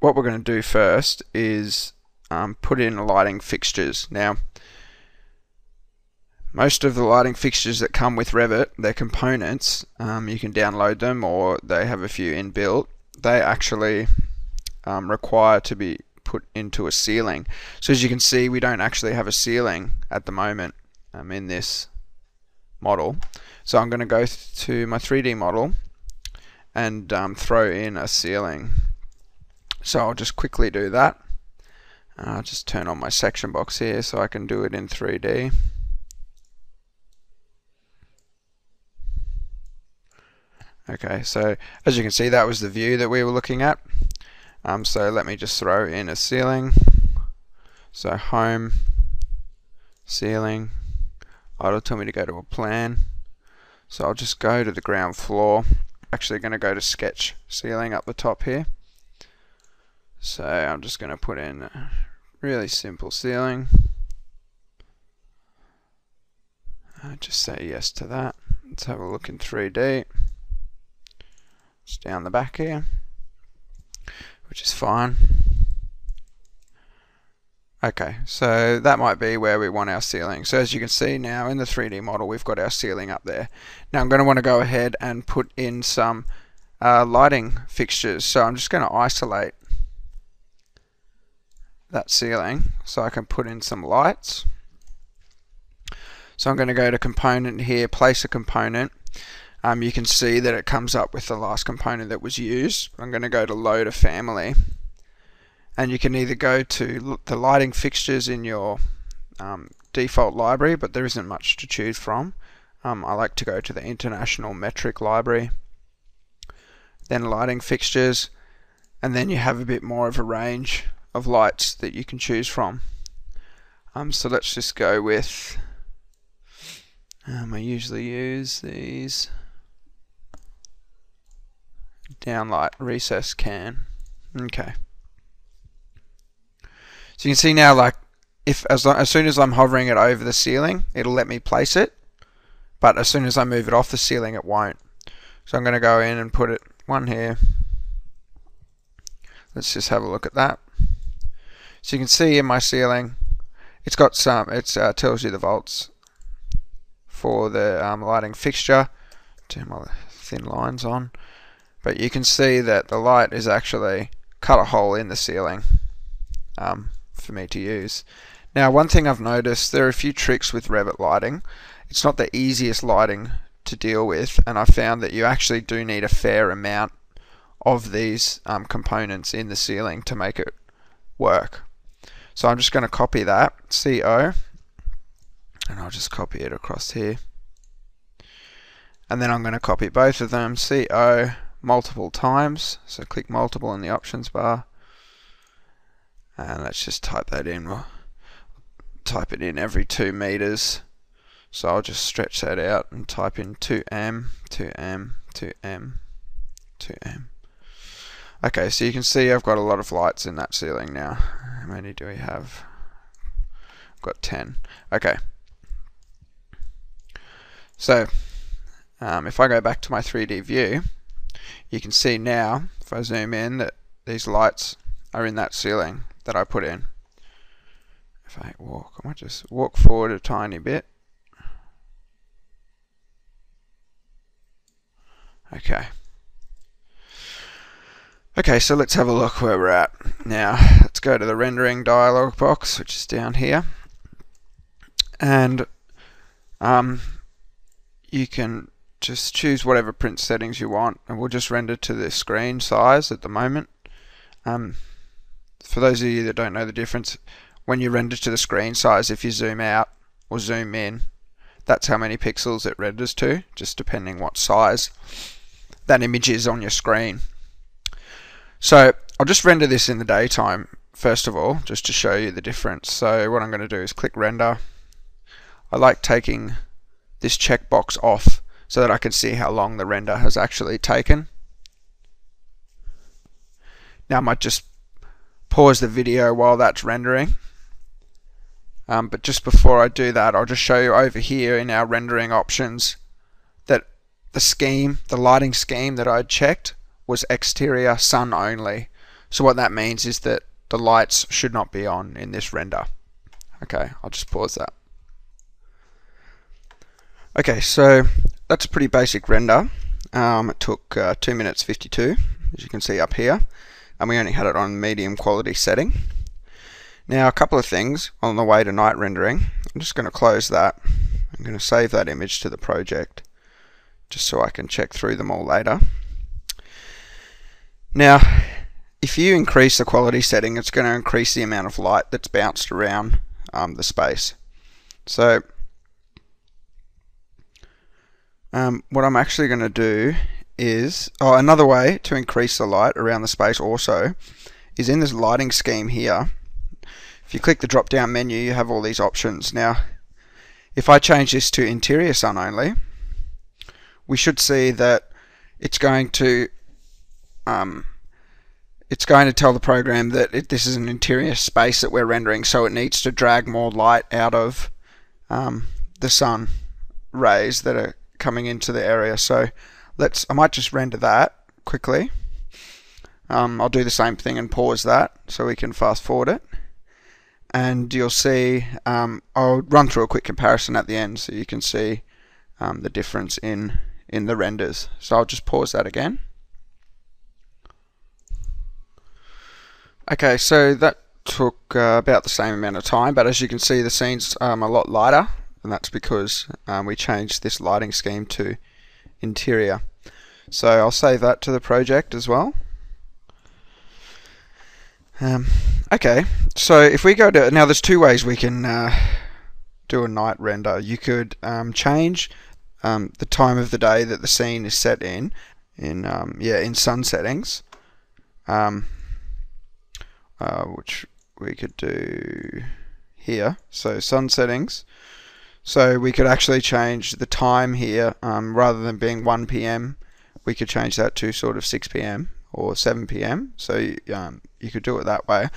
what we're going to do first is put in lighting fixtures. Now, most of the lighting fixtures that come with Revit, they're components. You can download them, or they have a few inbuilt. They actually require to be put into a ceiling. So as you can see, we don't actually have a ceiling at the moment in this model. So I'm going to go to my 3D model and throw in a ceiling. So I'll just quickly do that. I'll just turn on my section box here so I can do it in 3D. Okay, so as you can see, that was the view that we were looking at. So let me just throw in a ceiling. So home, ceiling. It'll tell me to go to a plan. So I'll just go to the ground floor. Actually going to go to sketch ceiling up the top here. So I'm just going to put in a really simple ceiling. Just say yes to that. Let's have a look in 3D. It's down the back here, which is fine. Okay, so that might be where we want our ceiling. So as you can see now in the 3D model, we've got our ceiling up there. Now I'm going to want to go ahead and put in some lighting fixtures. So I'm just going to isolate that ceiling so I can put in some lights. So I'm going to go to component here, place a component. You can see that it comes up with the last component that was used. I'm going to go to load a family, and you can either go to the lighting fixtures in your default library, but there isn't much to choose from. I like to go to the international metric library, then lighting fixtures, and then you have a bit more of a range of lights that you can choose from. So let's just go with, I usually use these downlight recess can. Okay. So you can see now, like, as soon as I'm hovering it over the ceiling, it'll let me place it, but as soon as I move it off the ceiling, it won't. So I'm going to go in and put it one here. Let's just have a look at that. So you can see in my ceiling, it's got some. It tells you the volts for the lighting fixture. Turn my thin lines on. But you can see that the light is actually cut a hole in the ceiling for me to use. Now, one thing I've noticed, there are a few tricks with Revit lighting. It's not the easiest lighting to deal with, and I found that you actually do need a fair amount of these components in the ceiling to make it work. So I'm just going to copy that, CO, and I'll just copy it across here. And then I'm going to copy both of them, CO, multiple times. So click multiple in the options bar, and let's just type that in. We'll type it in every 2 meters. So I'll just stretch that out and type in 2M, 2M, 2M, 2M. Okay, so you can see I've got a lot of lights in that ceiling now. How many do we have? I've got 10. Okay. So if I go back to my 3D view, you can see now, if I zoom in, that these lights are in that ceiling that I put in. If I might just walk forward a tiny bit. Okay. Okay, so let's have a look where we're at. Now, let's go to the rendering dialog box, which is down here. And you can just choose whatever print settings you want, and we'll just render to the screen size at the moment. For those of you that don't know the difference, when you render to the screen size, if you zoom out or zoom in, that's how many pixels it renders to, just depending what size that image is on your screen. So I'll just render this in the daytime first of all, just to show you the difference. So what I'm going to do is click render. I like taking this checkbox off so that I can see how long the render has actually taken. Now I might just pause the video while that's rendering. But just before I do that, I'll just show you over here in our rendering options that the lighting scheme that I checked was exterior sun only. So what that means is that the lights should not be on in this render. Okay, I'll just pause that. Okay, so that's a pretty basic render. It took 2 minutes 52, as you can see up here, and we only had it on medium quality setting. Now, a couple of things on the way to night rendering. I'm just going to close that. I'm going to save that image to the project, just so I can check through them all later. Now, if you increase the quality setting, it's going to increase the amount of light that's bounced around the space. So, what I'm actually going to do is, another way to increase the light around the space also is in this lighting scheme here. If you click the drop down menu, you have all these options. Now, if I change this to interior sun only, we should see that it's going to tell the program that this is an interior space that we're rendering, so it needs to drag more light out of the sun rays that are coming into the area. So I might just render that quickly. I'll do the same thing and pause that so we can fast forward it. And you'll see, I'll run through a quick comparison at the end so you can see the difference in the renders. So I'll just pause that again. Okay, so that took about the same amount of time, but as you can see the scene's a lot lighter, and that's because we changed this lighting scheme to interior. So I'll save that to the project as well. Okay, so if we go to, now there's two ways we can do a night render. You could change the time of the day that the scene is set in sun settings, which we could do here. So sun settings. So we could actually change the time here, rather than being 1 PM, we could change that to sort of 6 PM or 7 PM. So you could do it that way.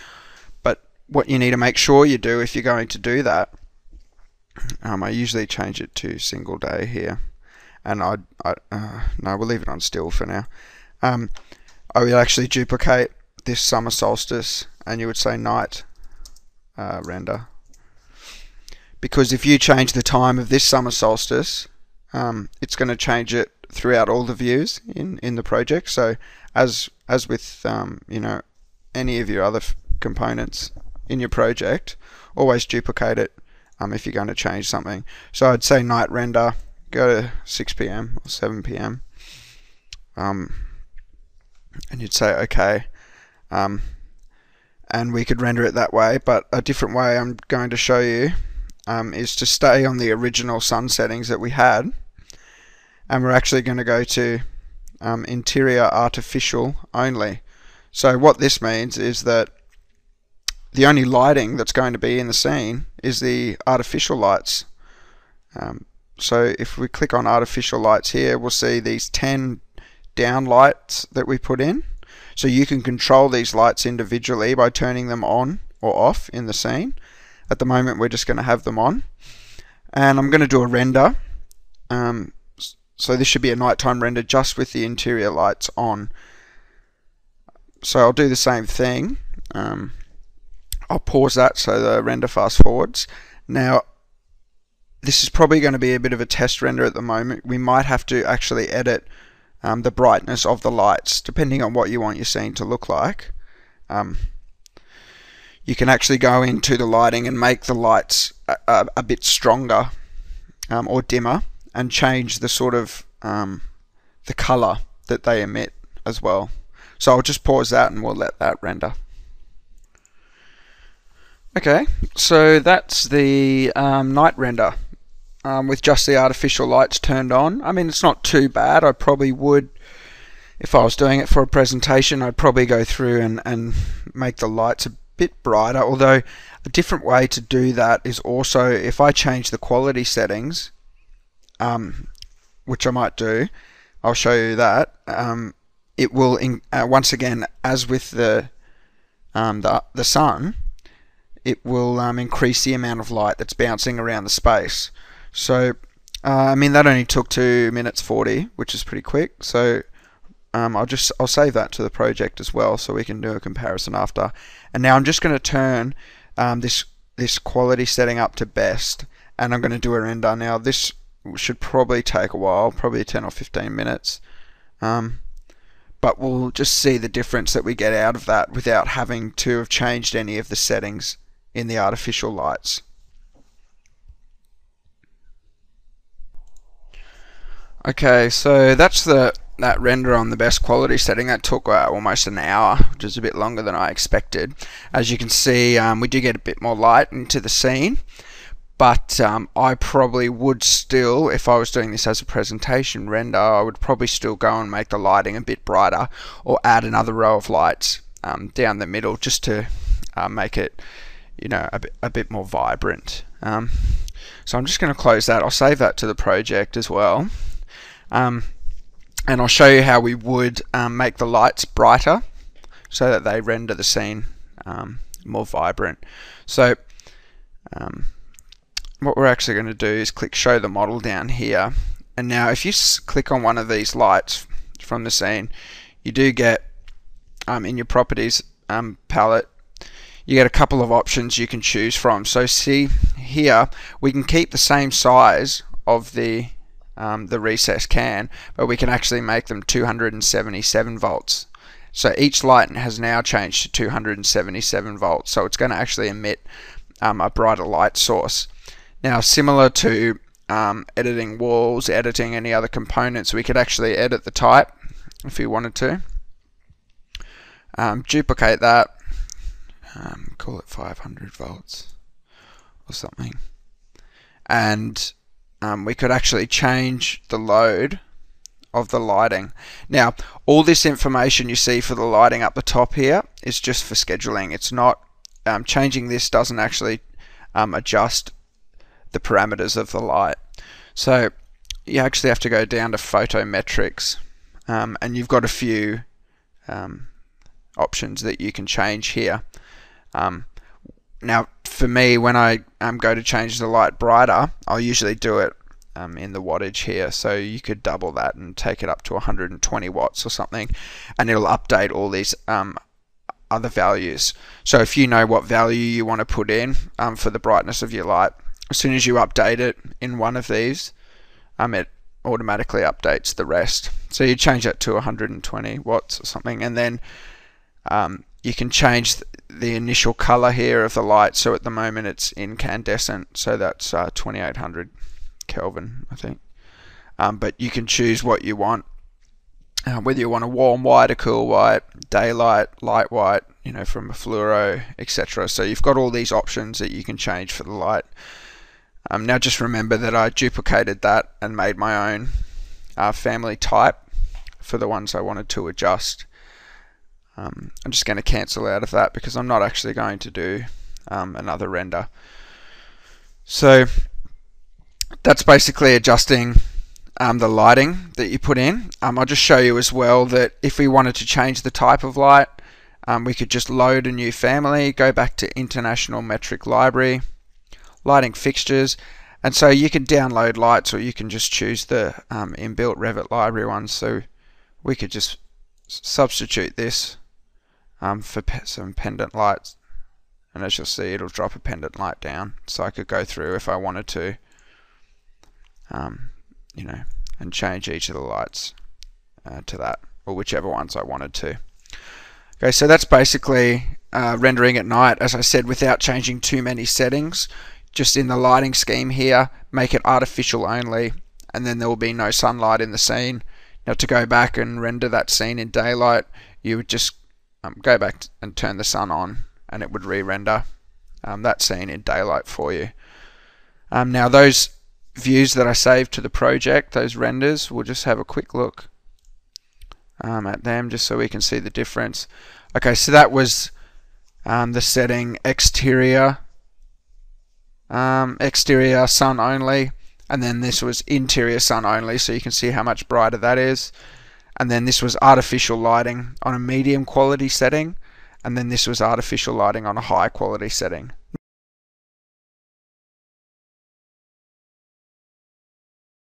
But what you need to make sure you do if you're going to do that, I usually change it to single day here, and no, we'll leave it on still for now. I would actually duplicate this summer solstice, and you would say night render, because if you change the time of this summer solstice, it's going to change it throughout all the views in the project. So as with any of your other components in your project, always duplicate it if you're going to change something. So I'd say night render, go to 6 PM or 7 PM, and you'd say okay, and we could render it that way. But a different way I'm going to show you is to stay on the original sun settings that we had, and we're actually going to go to interior artificial only. So what this means is that the only lighting that's going to be in the scene is the artificial lights. So if we click on artificial lights here, we'll see these 10 down lights that we put in. So you can control these lights individually by turning them on or off in the scene. At the moment we're just going to have them on, and I'm going to do a render. So this should be a nighttime render just with the interior lights on. So I'll do the same thing. I'll pause that so the render fast forwards. Now this is probably going to be a bit of a test render at the moment. We might have to actually edit the brightness of the lights depending on what you want your scene to look like. You can actually go into the lighting and make the lights a bit stronger or dimmer, and change the sort of the color that they emit as well. So I'll just pause that and we'll let that render. Okay, so that's the night render with just the artificial lights turned on. I mean, it's not too bad. I probably would, if I was doing it for a presentation, I'd probably go through and make the lights a bit brighter. Although a different way to do that is also, if I change the quality settings, which I might do, I'll show you that. It will once again, as with the sun, it will increase the amount of light that's bouncing around the space. So I mean, that only took 2 minutes 40, which is pretty quick. So I'll save that to the project as well, so we can do a comparison after. And now I'm just going to turn this quality setting up to best, and I'm going to do a render. Now this should probably take a while, probably 10 or 15 minutes, but we'll just see the difference that we get out of that without having to have changed any of the settings in the artificial lights. Okay, so that's that render on the best quality setting. That took almost an hour, which is a bit longer than I expected. As you can see, we do get a bit more light into the scene, but I probably would still, if I was doing this as a presentation render, I would probably still go and make the lighting a bit brighter, or add another row of lights down the middle, just to make it, you know, a bit more vibrant. So I'm just going to close that. I'll save that to the project as well. And I'll show you how we would make the lights brighter so that they render the scene more vibrant. So what we're actually going to do is click show the model down here, and now if you click on one of these lights from the scene, you do get in your properties palette, you get a couple of options you can choose from. So see here, we can keep the same size of the recessed can, but we can actually make them 277 volts. So each light has now changed to 277 volts, so it's going to actually emit a brighter light source. Now, similar to editing walls, editing any other components, we could actually edit the type if we wanted to. Duplicate that, call it 500 volts or something, and we could actually change the load of the lighting. Now, all this information you see for the lighting up the top here is just for scheduling. It's not changing this doesn't actually adjust the parameters of the light. So you actually have to go down to photometrics, and you've got a few options that you can change here. Now, for me, when I go to change the light brighter, I'll usually do it in the wattage here. So you could double that and take it up to 120 watts or something, and it'll update all these other values. So if you know what value you want to put in for the brightness of your light, as soon as you update it in one of these, it automatically updates the rest. So you change that to 120 watts or something, and then you can change the initial color here of the light. So at the moment it's incandescent, so that's 2800 Kelvin, I think. But you can choose what you want, whether you want a warm white, a cool white, daylight, light white, you know, from a fluoro, etc. So you've got all these options that you can change for the light. Now just remember that I duplicated that and made my own family type for the ones I wanted to adjust. I'm just going to cancel out of that because I'm not actually going to do another render. So that's basically adjusting the lighting that you put in. I'll just show you as well that if we wanted to change the type of light, we could just load a new family, go back to International Metric Library, lighting fixtures, and so you can download lights, or you can just choose the inbuilt Revit library ones. So we could just substitute this for some pendant lights, and as you'll see, it'll drop a pendant light down. So I could go through if I wanted to, you know, and change each of the lights to that, or whichever ones I wanted to. Okay, so that's basically rendering at night, as I said, without changing too many settings. Just in the lighting scheme here, make it artificial only, and then there will be no sunlight in the scene. Now to go back and render that scene in daylight, you would just go back and turn the sun on, and it would re-render that scene in daylight for you. Now those views that I saved to the project, those renders, we'll just have a quick look at them just so we can see the difference. Okay, so that was the setting exterior sun only, and then this was interior sun only, so you can see how much brighter that is. And then this was artificial lighting on a medium quality setting, and then this was artificial lighting on a high quality setting.